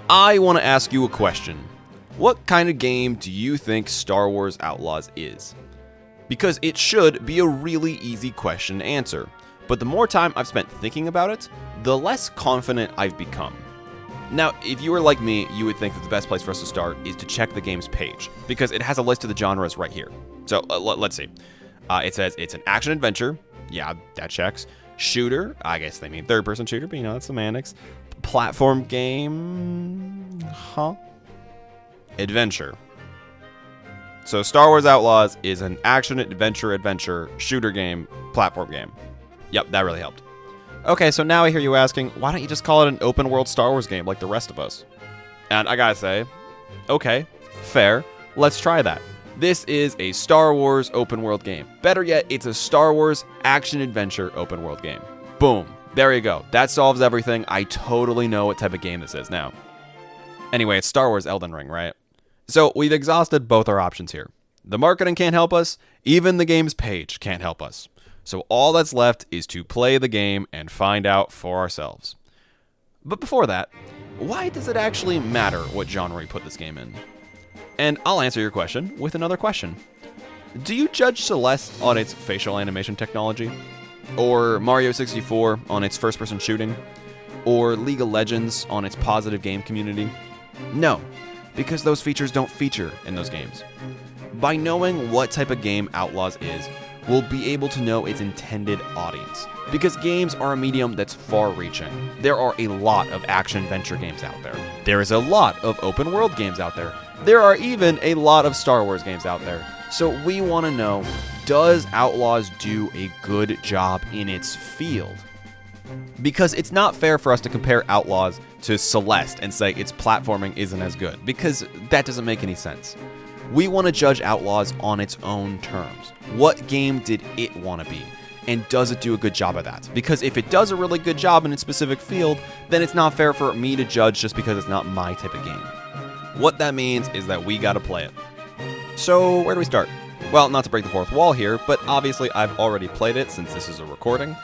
I want to ask you a question. What kind of game do you think Star Wars Outlaws is? Because it should be a really easy question to answer, but the more time I've spent thinking about it, the less confident I've become. Now, if you were like me, you would think that the best place for us to start is to check the game's page, because it has a list of the genres right here. So let's see. It says it's an action-adventure. Yeah, that checks. Shooter. I guess they mean third-person shooter, but that's semantics. Platform game. Adventure. So Star Wars Outlaws is an action-adventure shooter game, platform game. Yep, that really helped. Okay, so now I hear you asking, why don't you just call it an open-world Star Wars game like the rest of us? And I gotta say, okay, fair, let's try that. This is a Star Wars open-world game. Better yet, it's a Star Wars action-adventure open-world game. Boom, there you go. That solves everything. I totally know what type of game this is now. Anyway, it's Star Wars Elden Ring, right? So we've exhausted both our options here. The marketing can't help us, even the game's page can't help us. So all that's left is to play the game and find out for ourselves. But before that, why does it actually matter what genre we put this game in? And I'll answer your question with another question. Do you judge Celeste on its facial animation technology? Or Mario 64 on its first-person shooting? Or League of Legends on its positive game community? No, because those features don't feature in those games. By knowing what type of game Outlaws is, we'll be able to know its intended audience. Because games are a medium that's far-reaching. There are a lot of action-adventure games out there. There is a lot of open-world games out there. There are even a lot of Star Wars games out there. So we want to know, does Outlaws do a good job in its field? Because it's not fair for us to compare Outlaws to Celeste and say its platforming isn't as good, because that doesn't make any sense. We want to judge Outlaws on its own terms. What game did it want to be? And does it do a good job of that? Because if it does a really good job in its specific field, then it's not fair for me to judge just because it's not my type of game. What that means is that we gotta play it. So where do we start? Well, not to break the fourth wall here, but obviously I've already played it since this is a recording,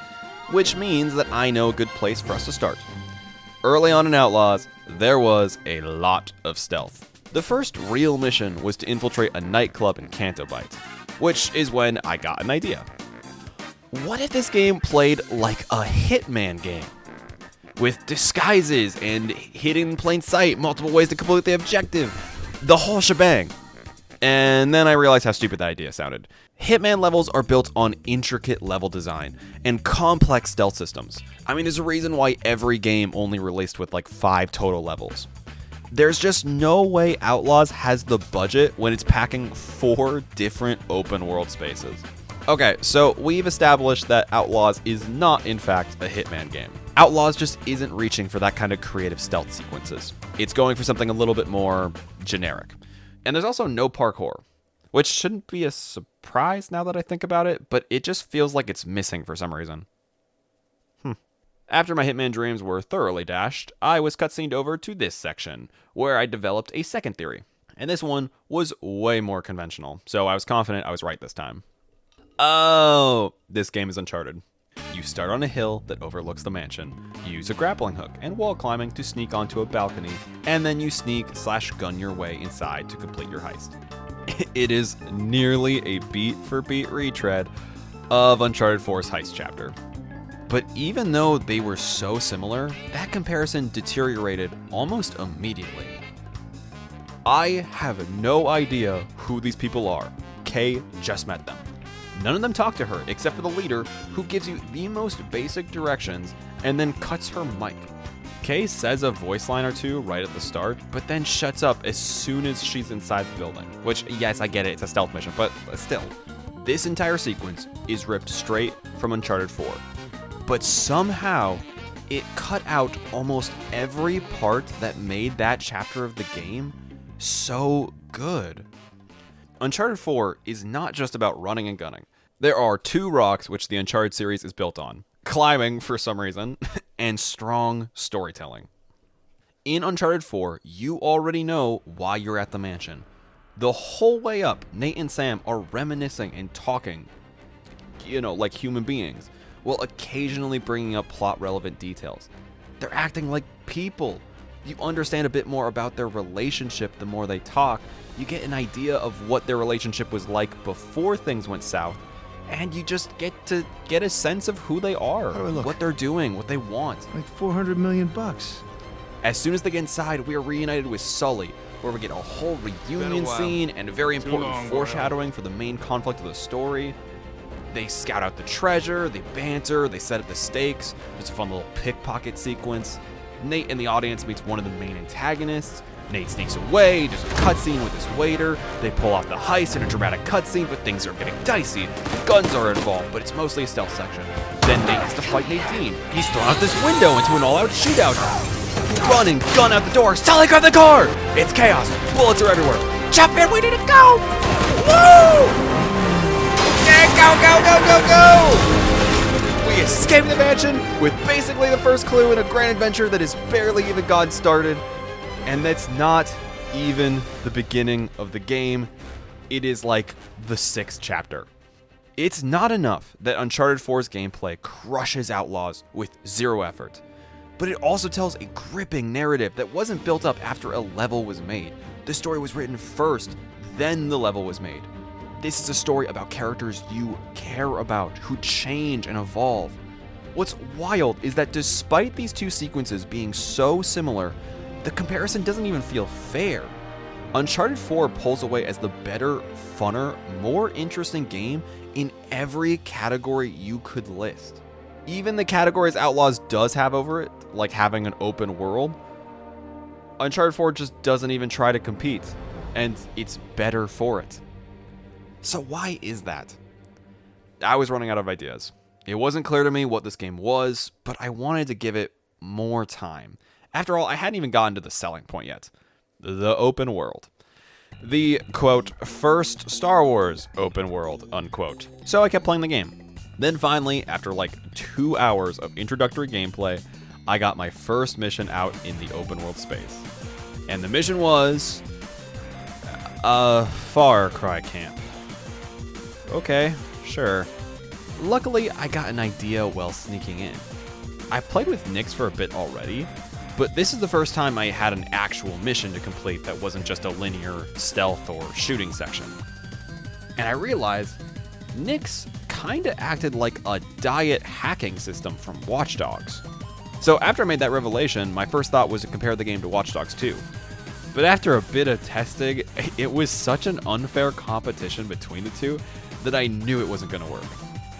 which means that I know a good place for us to start. Early on in Outlaws, there was a lot of stealth. The first real mission was to infiltrate a nightclub in Canto Bight, which is when I got an idea. What if this game played like a Hitman game? With disguises and hidden in plain sight, multiple ways to complete the objective, the whole shebang. And then I realized how stupid that idea sounded. Hitman levels are built on intricate level design and complex stealth systems. I mean, there's a reason why every game only released with like 5 total levels. There's just no way Outlaws has the budget when it's packing 4 different open world spaces. Okay, so we've established that Outlaws is not, in fact, a Hitman game. Outlaws just isn't reaching for that kind of creative stealth sequences. It's going for something a little bit more generic. And there's also no parkour, which shouldn't be a surprise now that I think about it, but it just feels like it's missing for some reason. After my Hitman dreams were thoroughly dashed, I was cutscened over to this section, where I developed a second theory. And this one was way more conventional, so I was confident I was right this time. Oh, this game is Uncharted. You start on a hill that overlooks the mansion. You use a grappling hook and wall climbing to sneak onto a balcony, and then you sneak/gun your way inside to complete your heist. It is nearly a beat-for-beat retread of Uncharted 4's heist chapter. But even though they were so similar, that comparison deteriorated almost immediately. I have no idea who these people are. Kay just met them. None of them talk to her except for the leader, who gives you the most basic directions and then cuts her mic. Kay says a voice line or two right at the start, but then shuts up as soon as she's inside the building. Which, yes, I get it, it's a stealth mission, but still. This entire sequence is ripped straight from Uncharted 4. But somehow, it cut out almost every part that made that chapter of the game so good. Uncharted 4 is not just about running and gunning. There are 2 rocks which the Uncharted series is built on. Climbing, for some reason, and strong storytelling. In Uncharted 4, you already know why you're at the mansion. The whole way up, Nate and Sam are reminiscing and talking, like human beings, while occasionally bringing up plot-relevant details. They're acting like people. You understand a bit more about their relationship the more they talk. You get an idea of what their relationship was like before things went south, and you just get a sense of who they are, what they're doing, what they want. Like $400 million. As soon as they get inside, we are reunited with Sully, where we get a whole reunion scene and a very important foreshadowing for the main conflict of the story. They scout out the treasure, they banter, they set up the stakes. There's a fun little pickpocket sequence. Nate in the audience meets one of the main antagonists. Nate sneaks away, there's a cutscene with his waiter. They pull off the heist in a dramatic cutscene, but things are getting dicey. Guns are involved, but it's mostly a stealth section. Then Nate has to fight Nadine. He's thrown out this window into an all-out shootout. Run and gun out the door. Sully, grab the car! It's chaos. Bullets are everywhere. Jump in, we need to go! Woo! Yeah, go! We escape the mansion with basically the first clue in a grand adventure that is barely even gotten started. And that's not even the beginning of the game. It is like the 6th chapter. It's not enough that Uncharted 4's gameplay crushes Outlaws with zero effort, but it also tells a gripping narrative that wasn't built up after a level was made. The story was written first, then the level was made. This is a story about characters you care about, who change and evolve. What's wild is that despite these two sequences being so similar, the comparison doesn't even feel fair. Uncharted 4 pulls away as the better, funner, more interesting game in every category you could list. Even the categories Outlaws does have over it, like having an open world, Uncharted 4 just doesn't even try to compete, and it's better for it. So why is that? I was running out of ideas. It wasn't clear to me what this game was, but I wanted to give it more time. After all, I hadn't even gotten to the selling point yet. The open world. The, quote, first Star Wars open world, unquote. So I kept playing the game. Then finally, after like 2 hours of introductory gameplay, I got my first mission out in the open world space. And the mission was a Far Cry camp. Okay, sure. Luckily, I got an idea while sneaking in. I played with Nyx for a bit already, but this is the first time I had an actual mission to complete that wasn't just a linear stealth or shooting section. And I realized Nyx kinda acted like a diet hacking system from Watch Dogs. So after I made that revelation, my first thought was to compare the game to Watch Dogs 2. But after a bit of testing, it was such an unfair competition between the two that I knew it wasn't gonna work.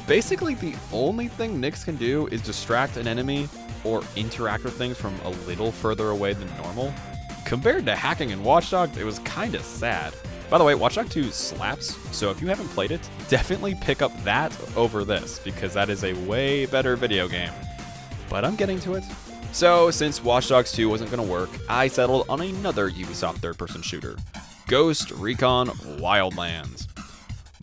Basically, the only thing Nyx can do is distract an enemy or interact with things from a little further away than normal. Compared to hacking in Watch Dogs, it was kinda sad. By the way, Watch Dogs 2 slaps, so if you haven't played it, definitely pick up that over this, because that is a way better video game. But I'm getting to it. So, since Watch Dogs 2 wasn't gonna work, I settled on another Ubisoft third-person shooter, Ghost Recon Wildlands.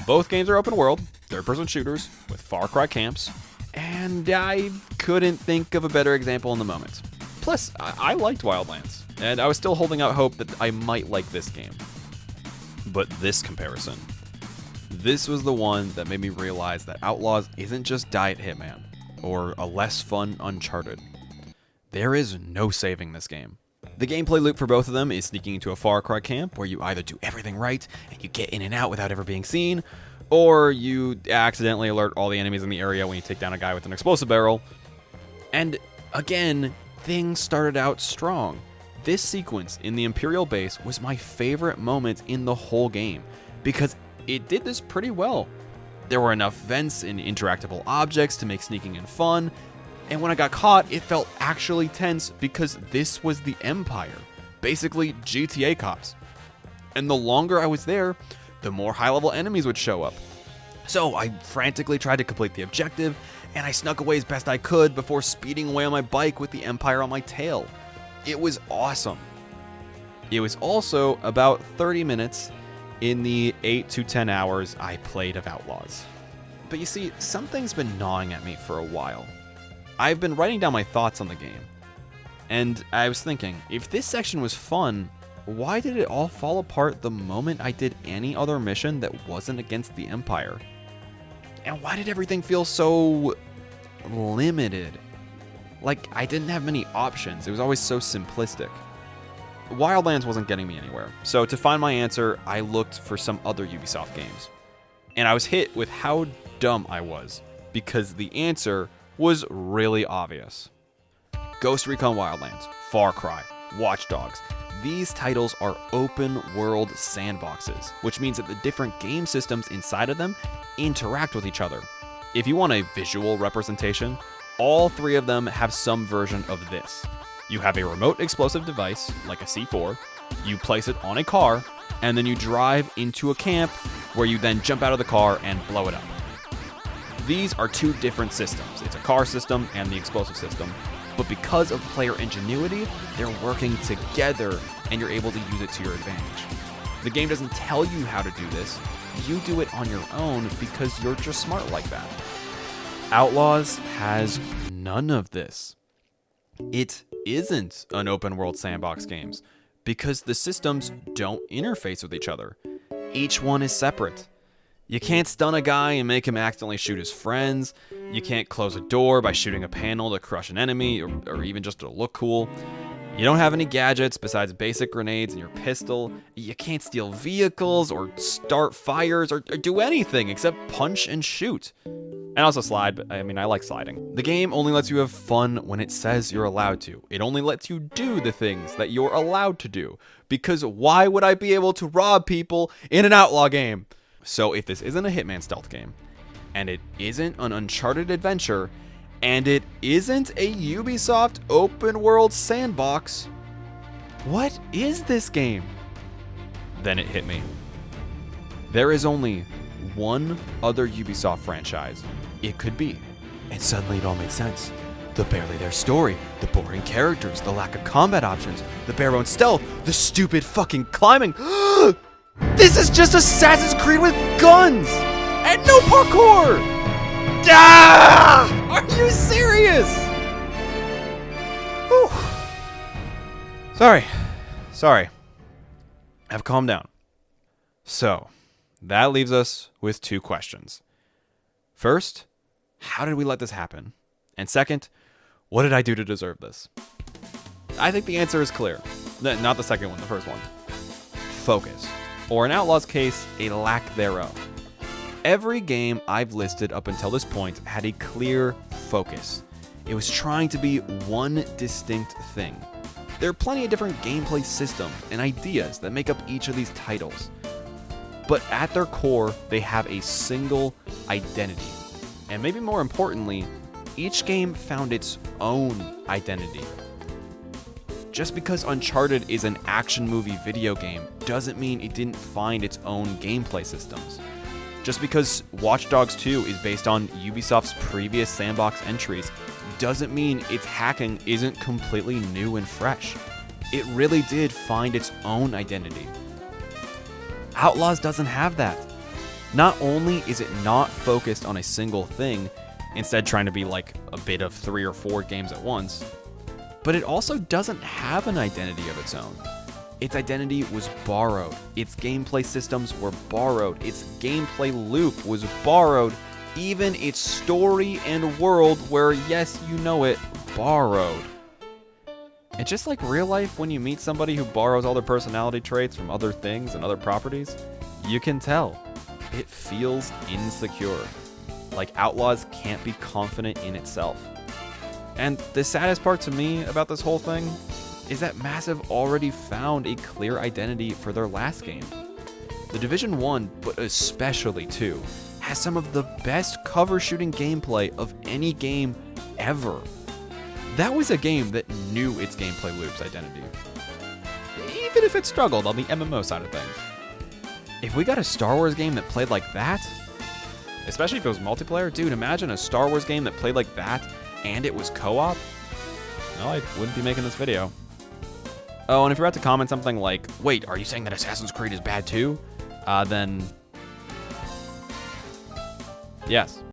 Both games are open world, third-person shooters with Far Cry camps, and I couldn't think of a better example in the moment. Plus, I liked Wildlands, and I was still holding out hope that I might like this game. But this comparison, this was the one that made me realize that Outlaws isn't just Diet Hitman, or a less fun Uncharted. There is no saving this game. The gameplay loop for both of them is sneaking into a Far Cry camp where you either do everything right and you get in and out without ever being seen, or you accidentally alert all the enemies in the area when you take down a guy with an explosive barrel. And again, things started out strong. This sequence in the Imperial base was my favorite moment in the whole game because it did this pretty well. There were enough vents and interactable objects to make sneaking in fun, and when I got caught, it felt actually tense because this was the Empire, basically GTA cops. And the longer I was there, the more high-level enemies would show up. So I frantically tried to complete the objective, and I snuck away as best I could before speeding away on my bike with the Empire on my tail. It was awesome. It was also about 30 minutes in the 8 to 10 hours I played of Outlaws. But you see, something's been gnawing at me for a while. I've been writing down my thoughts on the game, and I was thinking, if this section was fun, why did it all fall apart the moment I did any other mission that wasn't against the Empire? And why did everything feel so limited? Like, I didn't have many options. It was always so simplistic. Wildlands wasn't getting me anywhere. So to find my answer, I looked for some other Ubisoft games. And I was hit with how dumb I was, because the answer was really obvious. Ghost Recon Wildlands, Far Cry, Watch Dogs. These titles are open world sandboxes, which means that the different game systems inside of them interact with each other. If you want a visual representation, all three of them have some version of this. You have a remote explosive device, like a C4, you place it on a car, and then you drive into a camp where you then jump out of the car and blow it up. These are two different systems. It's a car system and the explosive system. But because of player ingenuity, they're working together and you're able to use it to your advantage. The game doesn't tell you how to do this. You do it on your own because you're just smart like that. Outlaws has none of this. It isn't an open world sandbox game because the systems don't interface with each other. Each one is separate. You can't stun a guy and make him accidentally shoot his friends. You can't close a door by shooting a panel to crush an enemy or even just to look cool. You don't have any gadgets besides basic grenades and your pistol. You can't steal vehicles or start fires or do anything except punch and shoot. And also slide, but I like sliding. The game only lets you have fun when it says you're allowed to. It only lets you do the things that you're allowed to do. Because why would I be able to rob people in an Outlaw game? So if this isn't a Hitman stealth game, and it isn't an Uncharted adventure, and it isn't a Ubisoft open world sandbox, what is this game? Then it hit me. There is only one other Ubisoft franchise it could be. And suddenly it all made sense. The barely there story, the boring characters, the lack of combat options, the bare bones stealth, the stupid fucking climbing. This is just Assassin's Creed with guns and no parkour! Ah! Are you serious? Whew. Sorry. I've calmed down. So, that leaves us with two questions. First, how did we let this happen? And second, what did I do to deserve this? I think the answer is clear. Not the second one, the first one. Focus. Or in Outlaw's case, a lack thereof. Every game I've listed up until this point had a clear focus. It was trying to be one distinct thing. There are plenty of different gameplay systems and ideas that make up each of these titles. But at their core, they have a single identity. And maybe more importantly, each game found its own identity. Just because Uncharted is an action movie video game doesn't mean it didn't find its own gameplay systems. Just because Watch Dogs 2 is based on Ubisoft's previous sandbox entries doesn't mean its hacking isn't completely new and fresh. It really did find its own identity. Outlaws doesn't have that. Not only is it not focused on a single thing, instead trying to be like a bit of 3 or 4 games at once, but it also doesn't have an identity of its own. Its identity was borrowed. Its gameplay systems were borrowed. Its gameplay loop was borrowed. Even its story and world were, yes, you know it, borrowed. And just like real life, when you meet somebody who borrows all their personality traits from other things and other properties, you can tell. It feels insecure. Like Outlaws can't be confident in itself. And the saddest part to me about this whole thing is that Massive already found a clear identity for their last game. The Division 1, but especially 2, has some of the best cover shooting gameplay of any game ever. That was a game that knew its gameplay loop's identity, even if it struggled on the MMO side of things. If we got a Star Wars game that played like that, especially if it was multiplayer, dude, imagine a Star Wars game that played like that and it was co-op. Well, I wouldn't be making this video. Oh, and if you're about to comment something like, wait, are you saying that Assassin's Creed is bad too? Then yes.